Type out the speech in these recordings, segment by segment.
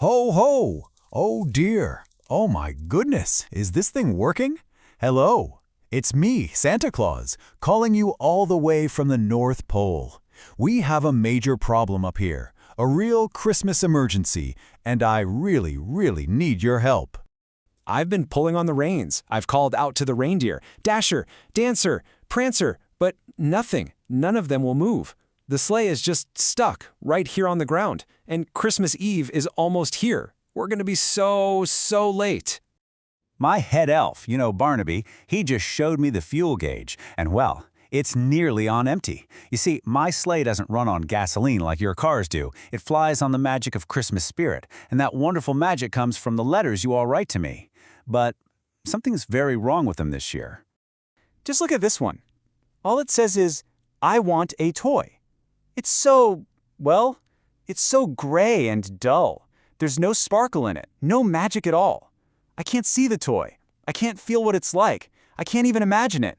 Ho ho! Oh dear! Oh my goodness! Is this thing working? Hello! It's me, Santa Claus, calling you all the way from the North Pole. We have a major problem up here, a real Christmas emergency, and I really need your help. I've been pulling on the reins. I've called out to the reindeer, Dasher, Dancer, Prancer, but nothing. None of them will move. The sleigh is just stuck right here on the ground, and Christmas Eve is almost here. We're going to be so late. My head elf, Barnaby, he just showed me the fuel gauge, and well, it's nearly on empty. You see, my sleigh doesn't run on gasoline like your cars do. It flies on the magic of Christmas spirit, and that wonderful magic comes from the letters you all write to me. But something's very wrong with them this year. Just look at this one. All it says is, I want a toy. It's so gray and dull. There's no sparkle in it, no magic at all. I can't see the toy. I can't feel what it's like. I can't even imagine it.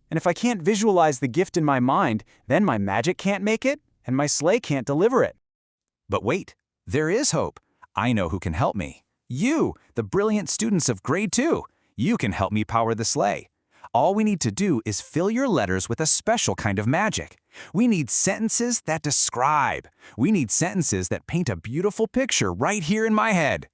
And if I can't visualize the gift in my mind, then my magic can't make it, and my sleigh can't deliver it. But wait, there is hope. I know who can help me. You, the brilliant students of grade 2. You can help me power the sleigh. All we need to do is fill your letters with a special kind of magic. We need sentences that describe. We need sentences that paint a beautiful picture right here in my head.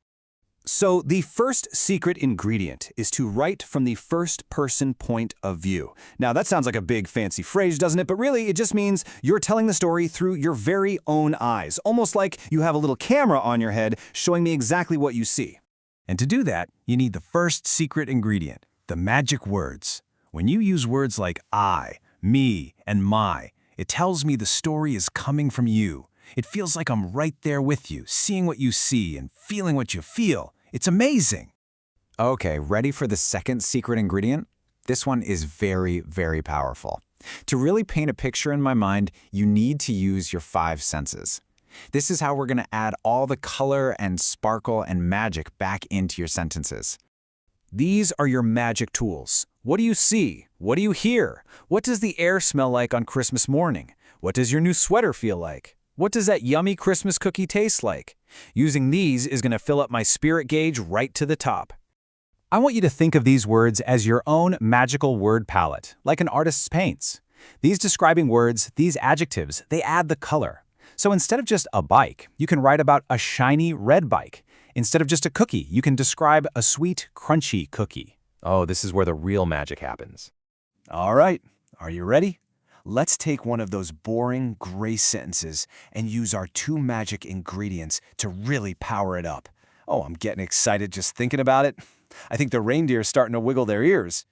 So the first secret ingredient is to write from the first-person point of view. Now that sounds like a big fancy phrase, doesn't it? But really, it just means you're telling the story through your very own eyes, almost like you have a little camera on your head showing me exactly what you see. And to do that, you need the first secret ingredient, the magic words. When you use words like I, me, and my, it tells me the story is coming from you. It feels like I'm right there with you, seeing what you see and feeling what you feel. It's amazing. Okay, ready for the second secret ingredient? This one is very powerful. To really paint a picture in my mind, you need to use your 5 senses. This is how we're going to add all the color and sparkle and magic back into your sentences. These are your magic tools. What do you see? What do you hear? What does the air smell like on Christmas morning? What does your new sweater feel like? What does that yummy Christmas cookie taste like? Using these is going to fill up my spirit gauge right to the top. I want you to think of these words as your own magical word palette, like an artist's paints. These describing words, these adjectives, they add the color. So instead of just a bike, you can write about a shiny red bike. Instead of just a cookie, you can describe a sweet, crunchy cookie. Oh, this is where the real magic happens. All right, are you ready? Let's take one of those boring, gray sentences and use our 2 magic ingredients to really power it up. Oh, I'm getting excited just thinking about it. I think the reindeer's starting to wiggle their ears.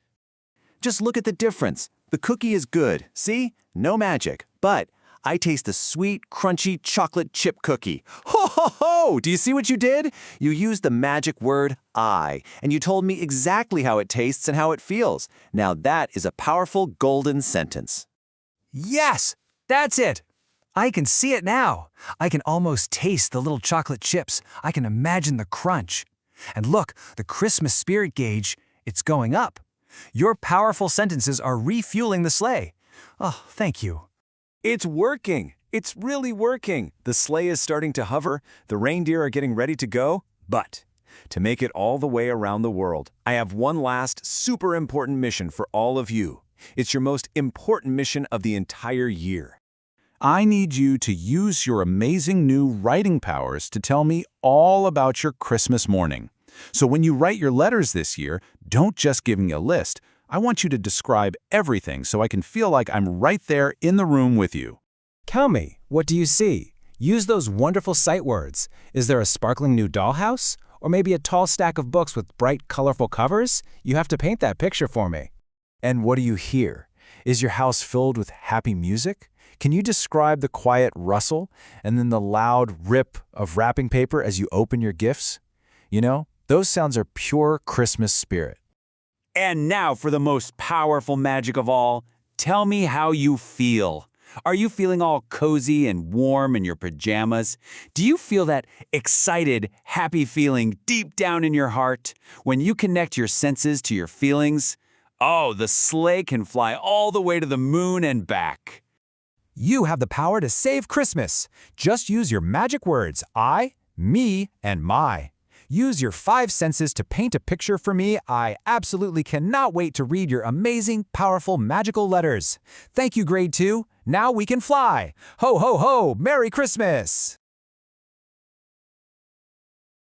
Just look at the difference. The cookie is good, see? No magic, but I taste the sweet, crunchy chocolate chip cookie. Ho, ho, ho! Do you see what you did? You used the magic word I, and you told me exactly how it tastes and how it feels. Now that is a powerful golden sentence. Yes, that's it. I can see it now. I can almost taste the little chocolate chips. I can imagine the crunch. And look, the Christmas spirit gauge, it's going up. Your powerful sentences are refueling the sleigh. Oh, thank you. It's working. It's really working. The sleigh is starting to hover. The reindeer are getting ready to go. But to make it all the way around the world, I have one last super important mission for all of you. It's your most important mission of the entire year. I need you to use your amazing new writing powers to tell me all about your Christmas morning. So when you write your letters this year, don't just give me a list. I want you to describe everything so I can feel like I'm right there in the room with you. Tell me, what do you see? Use those wonderful sight words. Is there a sparkling new dollhouse? Or maybe a tall stack of books with bright, colorful covers? You have to paint that picture for me. And what do you hear? Is your house filled with happy music? Can you describe the quiet rustle and then the loud rip of wrapping paper as you open your gifts? You know, those sounds are pure Christmas spirit. And now for the most powerful magic of all, tell me how you feel. Are you feeling all cozy and warm in your pajamas? Do you feel that excited, happy feeling deep down in your heart when you connect your senses to your feelings? Oh, the sleigh can fly all the way to the moon and back. You have the power to save Christmas. Just use your magic words, I, me and my. Use your 5 senses to paint a picture for me. I absolutely cannot wait to read your amazing, powerful, magical letters. Thank you, Grade 2. Now we can fly. Ho, ho, ho! Merry Christmas!